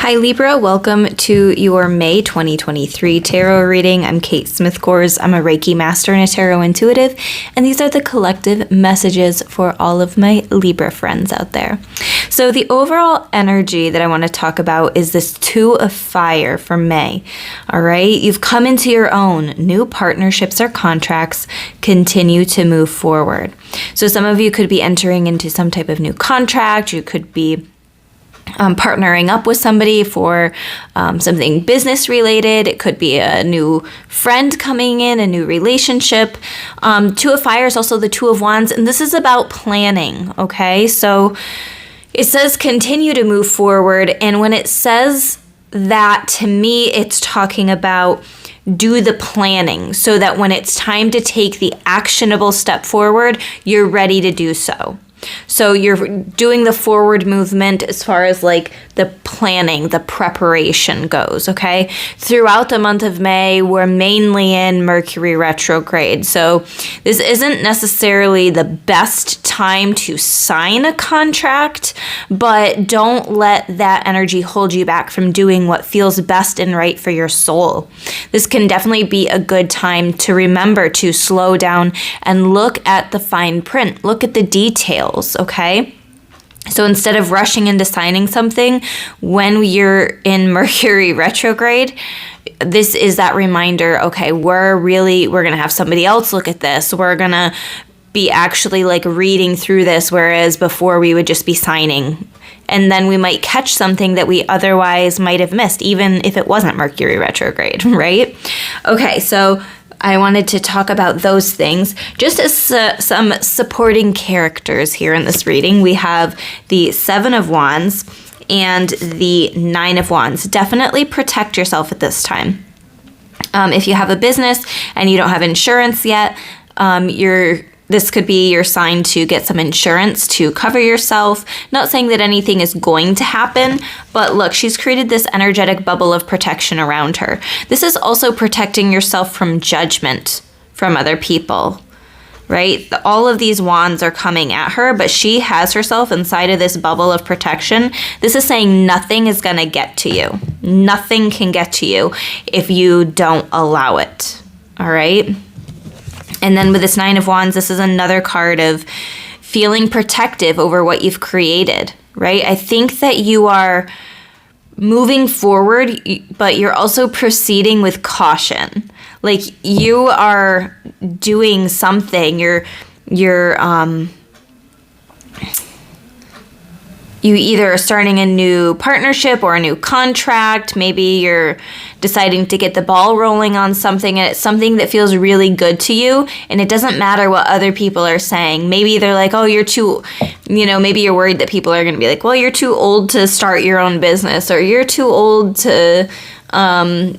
Hi Libra, welcome to your May 2023 tarot reading. I'm Kate Smith-Gores. I'm a Reiki master and a tarot intuitive, and these are the collective messages for all of my Libra friends out there. So the overall energy that I want to talk about is this Two of Fire for May. All right, you've come into your own. New partnerships or contracts continue to move forward. So some of you could be entering into some type of new contract. You could be partnering up with somebody for something business related. It could be a new friend coming in, a new relationship. Two of Fire is also the Two of Wands, and this is about planning, okay? So it says continue to move forward, and when it says that, to me, it's talking about do the planning so that when it's time to take the actionable step forward, you're ready to do so. So you're doing the forward movement as far as like the planning, the preparation goes, okay? Throughout the month of May, we're mainly in Mercury retrograde. So this isn't necessarily the best time to sign a contract, but don't let that energy hold you back from doing what feels best and right for your soul. This can definitely be a good time to remember to slow down and look at the fine print, look at the details. Okay? So instead of rushing into signing something when you're in Mercury retrograde, this is that reminder, okay, we're going to have somebody else look at this. We're going to be actually like reading through this, whereas before we would just be signing. And then we might catch something that we otherwise might have missed, even if it wasn't Mercury retrograde, right? Okay, so I wanted to talk about those things. Just as some supporting characters here in this reading, we have the Seven of Wands and the Nine of Wands. Definitely protect yourself at this time. If you have a business and you don't have insurance yet, this could be your sign to get some insurance to cover yourself. Not saying that anything is going to happen, but look, she's created this energetic bubble of protection around her. This is also protecting yourself from judgment from other people, right? All of these wands are coming at her, but she has herself inside of this bubble of protection. This is saying nothing is going to get to you. Nothing can get to you if you don't allow it, all right? And then with this Nine of Wands, this is another card of feeling protective over what you've created, right? I think that you are moving forward, but you're also proceeding with caution. Like you are doing something. You either are starting a new partnership or a new contract. Maybe you're deciding to get the ball rolling on something, and it's something that feels really good to you, and it doesn't matter what other people are saying. Maybe they're like, oh, you're too, maybe you're worried that people are going to be like, well, you're too old to start your own business, or you're too old to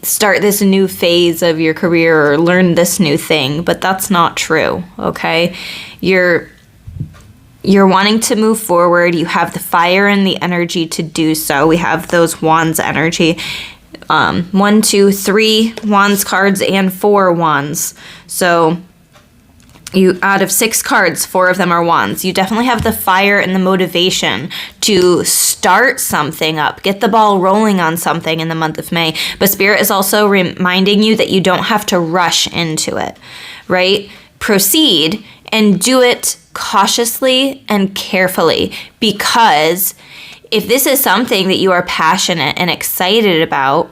start this new phase of your career or learn this new thing. But that's not true, okay? You're wanting to move forward. You have the fire and the energy to do so. We have those wands energy. 1, 2, 3 wands cards and 4 wands. So you, out of 6 cards, 4 of them are wands. You definitely have the fire and the motivation to start something up, get the ball rolling on something in the month of May. But Spirit is also reminding you that you don't have to rush into it, right? Proceed and do it cautiously and carefully, because if this is something that you are passionate and excited about,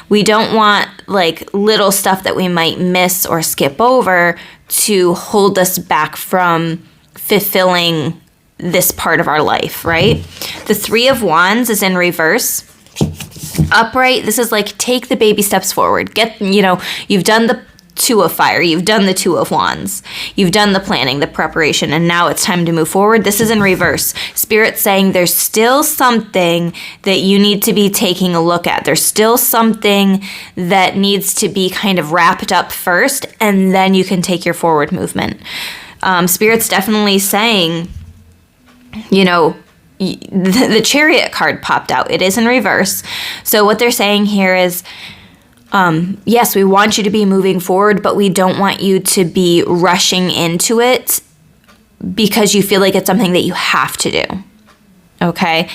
we don't want like little stuff that we might miss or skip over to hold us back from fulfilling this part of our life, right? The Three of Wands is in reverse. Upright, this is like take the baby steps forward. You've done the Two of Fire, you've done the Two of Wands, you've done the planning, the preparation, and now it's time to move forward. This is in reverse. Spirit's saying there's still something that you need to be taking a look at. There's still something that needs to be kind of wrapped up first, and then you can take your forward movement. Spirit's definitely saying, the Chariot card popped out. It is in reverse. So what they're saying here is, yes, we want you to be moving forward, but we don't want you to be rushing into it because you feel like it's something that you have to do. Okay?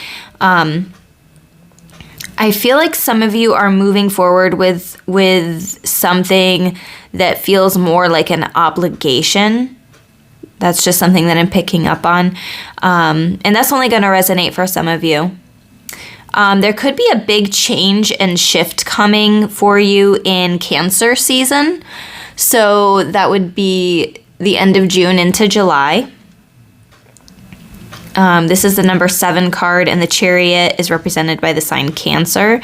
I feel like some of you are moving forward with something that feels more like an obligation. That's just something that I'm picking up on. And that's only going to resonate for some of you. There could be a big change and shift coming for you in Cancer season. So that would be the end of June into July. This is the number 7 card, and the Chariot is represented by the sign Cancer.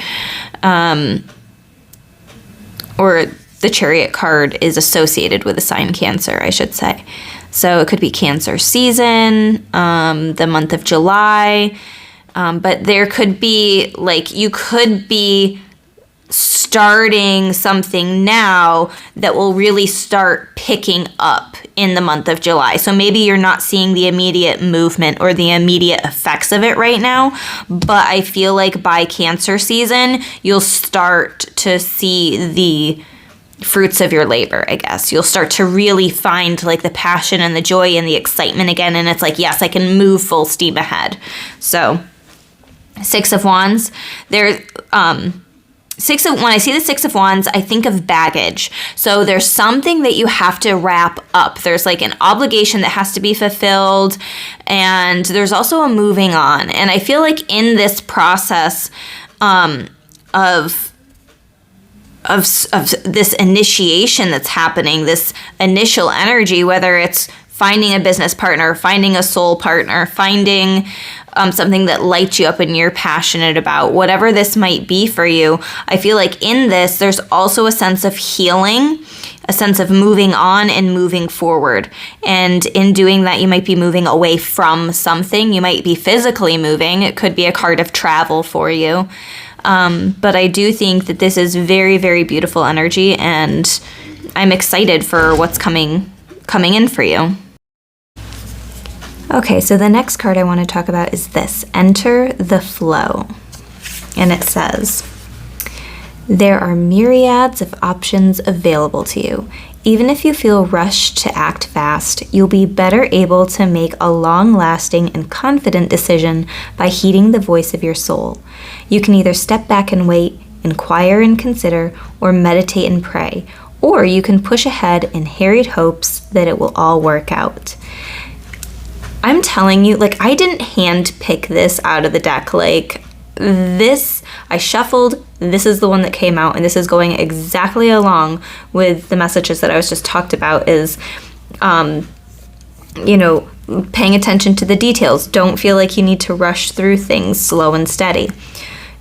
Or the Chariot card is associated with the sign Cancer, I should say. So it could be Cancer season, the month of July. But there could be, like, you could be starting something now that will really start picking up in the month of July. So maybe you're not seeing the immediate movement or the immediate effects of it right now, but I feel like by Cancer season, you'll start to see the fruits of your labor, I guess. You'll start to really find like the passion and the joy and the excitement again, and it's like, yes, I can move full steam ahead. So 6 of Wands, when I see the 6 of Wands, I think of baggage. So there's something that you have to wrap up. There's like an obligation that has to be fulfilled, and there's also a moving on. And I feel like in this process of this initiation that's happening, this initial energy, whether it's finding a business partner, finding a soul partner, finding something that lights you up and you're passionate about, whatever this might be for you, I feel like in this, there's also a sense of healing, a sense of moving on and moving forward. And in doing that, you might be moving away from something. You might be physically moving. It could be a card of travel for you. But I do think that this is very, very beautiful energy, and I'm excited for what's coming in for you. Okay, so the next card I want to talk about is this, Enter the Flow. And it says, there are myriads of options available to you. Even if you feel rushed to act fast, you'll be better able to make a long-lasting and confident decision by heeding the voice of your soul. You can either step back and wait, inquire and consider, or meditate and pray, or you can push ahead in harried hopes that it will all work out. I'm telling you, like, I didn't hand pick this out of the deck. Like, this, I shuffled, this is the one that came out, and this is going exactly along with the messages that I was just talked about is, paying attention to the details. Don't feel like you need to rush through things, slow and steady.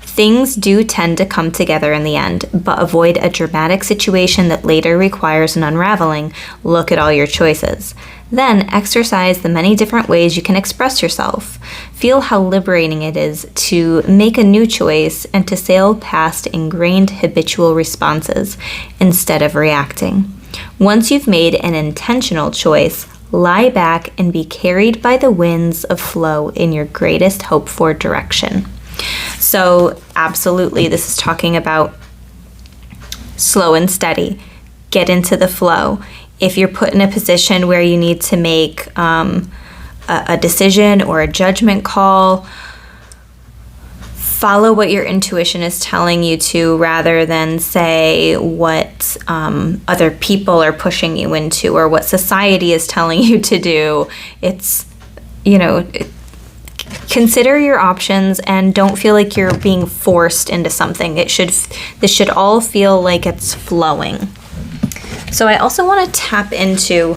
Things do tend to come together in the end, but avoid a dramatic situation that later requires an unraveling. Look at all your choices. Then exercise the many different ways you can express yourself. Feel how liberating it is to make a new choice and to sail past ingrained habitual responses instead of reacting. Once you've made an intentional choice, lie back and be carried by the winds of flow in your greatest hoped-for direction. So absolutely, this is talking about slow and steady. Get into the flow. If you're put in a position where you need to make a decision or a judgment call, follow what your intuition is telling you to rather than say what other people are pushing you into or what society is telling you to do. It's, consider your options and don't feel like you're being forced into something. This should all feel like it's flowing. So I also want to tap into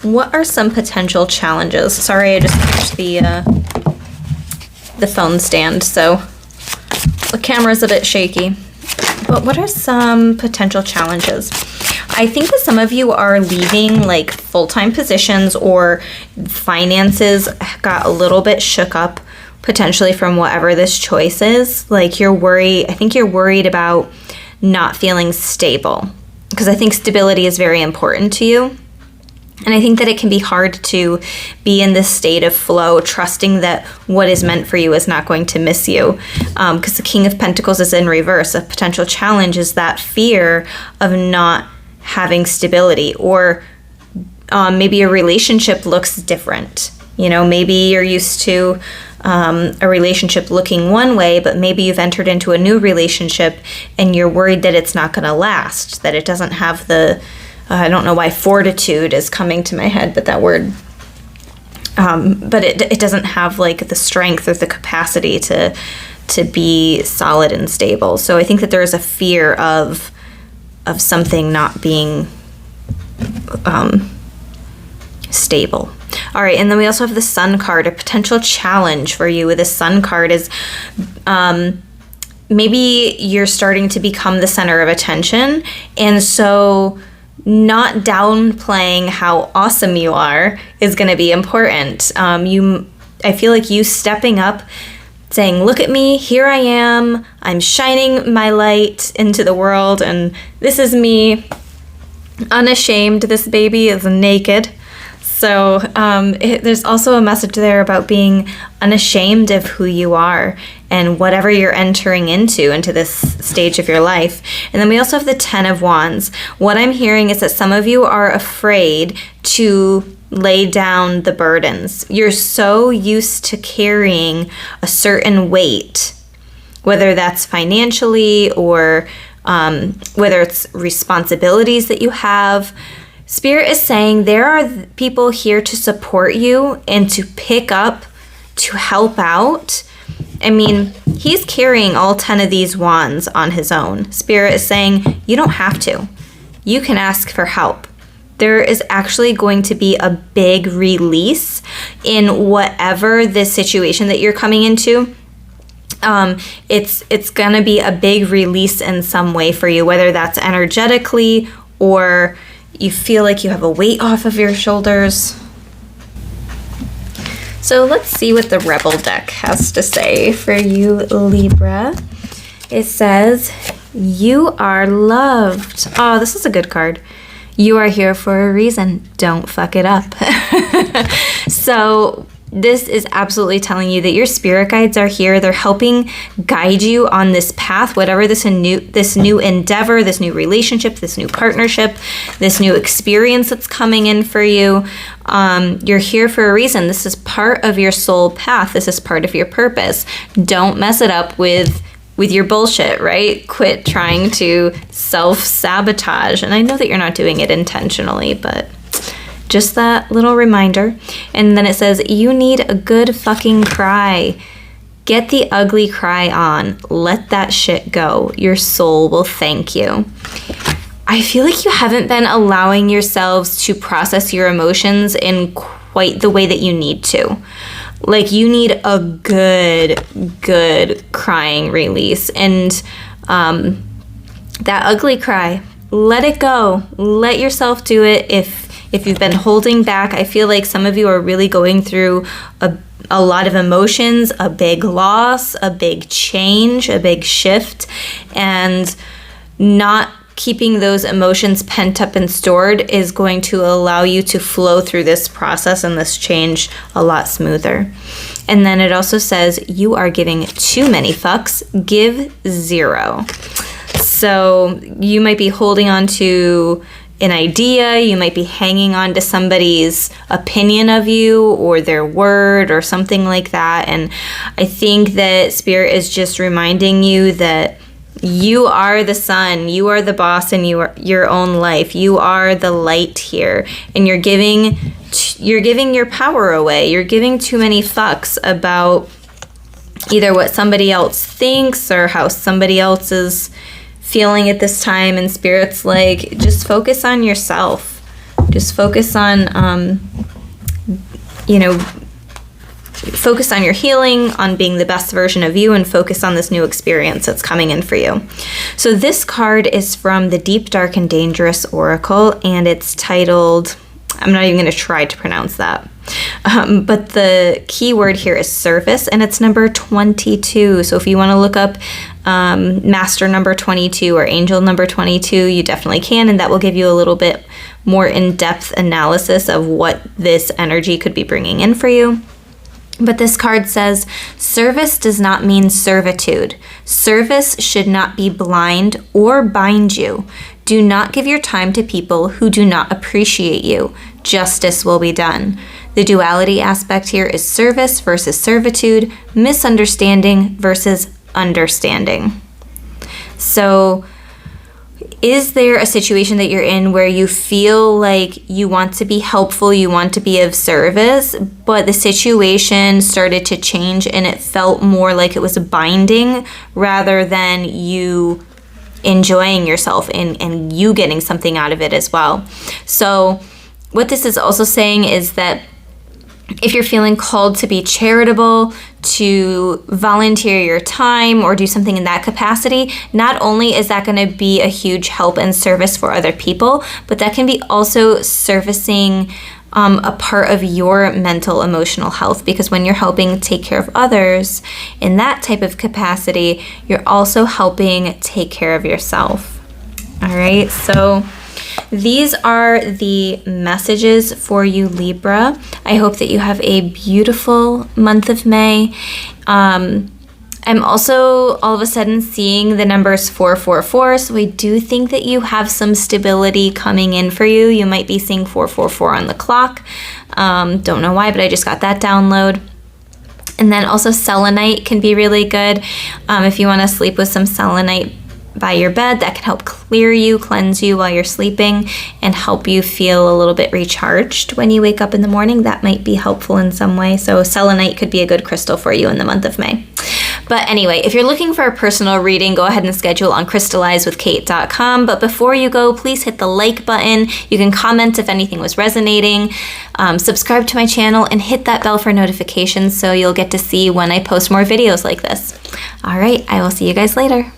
what are some potential challenges. Sorry, I just pushed the phone stand, so the camera's a bit shaky. But what are some potential challenges? I think that some of you are leaving like full-time positions or finances got a little bit shook up potentially from whatever this choice is. Like I think you're worried about not feeling stable because I think stability is very important to you. And I think that it can be hard to be in this state of flow, trusting that what is meant for you is not going to miss you. Because the King of Pentacles is in reverse. A potential challenge is that fear of not having stability, or maybe a relationship looks different. Maybe you're used to a relationship looking one way, but maybe you've entered into a new relationship and you're worried that it's not going to last, that it doesn't have the, I don't know why fortitude is coming to my head, but that word, but it doesn't have like the strength or the capacity to be solid and stable. So I think that there is a fear of something not being stable. All right, and then we also have the Sun card. A potential challenge for you with the Sun card is maybe you're starting to become the center of attention, and so not downplaying how awesome you are is going to be important. I feel like you stepping up, saying, look at me, here I am, I'm shining my light into the world, and this is me, unashamed, this baby is naked. So there's also a message there about being unashamed of who you are and whatever you're entering into this stage of your life. And then we also have the 10 of Wands. What I'm hearing is that some of you are afraid to lay down the burdens. You're so used to carrying a certain weight, whether that's financially or whether it's responsibilities that you have. Spirit is saying there are people here to support you and to pick up, to help out. I mean, he's carrying all 10 of these wands on his own. Spirit is saying you don't have to. You can ask for help. There is actually going to be a big release in whatever this situation that you're coming into. It's going to be a big release in some way for you, whether that's energetically or you feel like you have a weight off of your shoulders. So let's see what the Rebel deck has to say for you, Libra. It says, you are loved. Oh, this is a good card. You are here for a reason. Don't fuck it up. So this is absolutely telling you that your spirit guides are here. They're helping guide you on this path, whatever this new endeavor, this new relationship, this new partnership, this new experience that's coming in for you. You're here for a reason. This is part of your soul path. This is part of your purpose. Don't mess it up with your bullshit, right? Quit trying to self-sabotage. And I know that you're not doing it intentionally, but just that little reminder. And then it says, you need a good fucking cry. Get the ugly cry on. Let that shit go. Your soul will thank you. I feel like you haven't been allowing yourselves to process your emotions in quite the way that you need to. Like, you need a good crying release. And that ugly cry, let it go. Let yourself do it. If you've been holding back, I feel like some of you are really going through a lot of emotions, a big loss, a big change, a big shift, and not keeping those emotions pent up and stored is going to allow you to flow through this process and this change a lot smoother. And then it also says, you are giving too many fucks, give 0. So you might be holding on to an idea, you might be hanging on to somebody's opinion of you or their word or something like that. And I think that Spirit is just reminding you that you are the sun, you are the boss in your own life. You are the light here, and you're giving your power away. You're giving too many fucks about either what somebody else thinks or how somebody else is feeling at this time. And Spirit's like, just focus on yourself. Just focus on, focus on your healing, on being the best version of you, and focus on this new experience that's coming in for you. So this card is from the Deep, Dark, and Dangerous Oracle, and it's titled, I'm not even going to try to pronounce that. But the key word here is service, and it's number 22. So if you want to look up Master number 22 or Angel number 22, you definitely can, and that will give you a little bit more in-depth analysis of what this energy could be bringing in for you. But this card says, service does not mean servitude. Service should not be blind or bind you. Do not give your time to people who do not appreciate you. Justice will be done. The duality aspect here is service versus servitude, misunderstanding versus understanding. So is there a situation that you're in where you feel like you want to be helpful, you want to be of service, but the situation started to change and it felt more like it was binding rather than you enjoying yourself and you getting something out of it as well? So what this is also saying is that if you're feeling called to be charitable, to volunteer your time or do something in that capacity, not only is that going to be a huge help and service for other people, but that can be also servicing a part of your mental, emotional health, because when you're helping take care of others in that type of capacity, you're also helping take care of yourself. All right, so these are the messages for you, Libra. I hope that you have a beautiful month of May. I'm also all of a sudden seeing the numbers 444, so I do think that you have some stability coming in for you. You might be seeing 444 on the clock. Don't know why, but I just got that download. And then also selenite can be really good. If you want to sleep with some selenite by your bed, that can help clear you, cleanse you while you're sleeping, and help you feel a little bit recharged when you wake up in the morning. That might be helpful in some way. So selenite could be a good crystal for you in the month of May. But anyway, if you're looking for a personal reading, go ahead and schedule on crystallizewithkate.com. But before you go, please hit the like button. You can comment if anything was resonating. Subscribe to my channel and hit that bell for notifications so you'll get to see when I post more videos like this. All right, I will see you guys later.